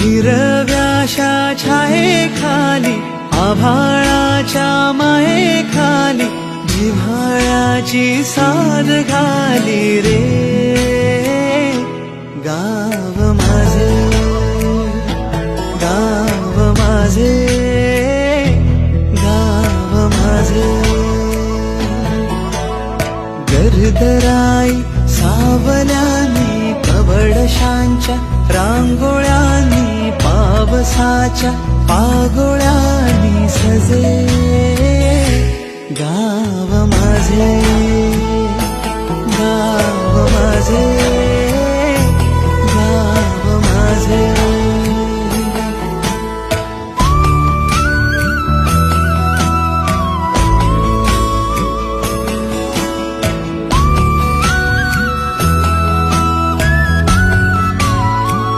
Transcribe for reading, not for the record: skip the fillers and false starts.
हिरव्याशा छायेखाली आभाळाच्या मायेखाली जिव्हाळ्याची साद घाली रे गाव माझे, गाव माझे, गाव माझे. गर्दराई सावल्यानी कवडशांच्या रांगोळ्यांनी पावसाच्या पागोळ्यांनी सजे गाव माझे, गाव माझे.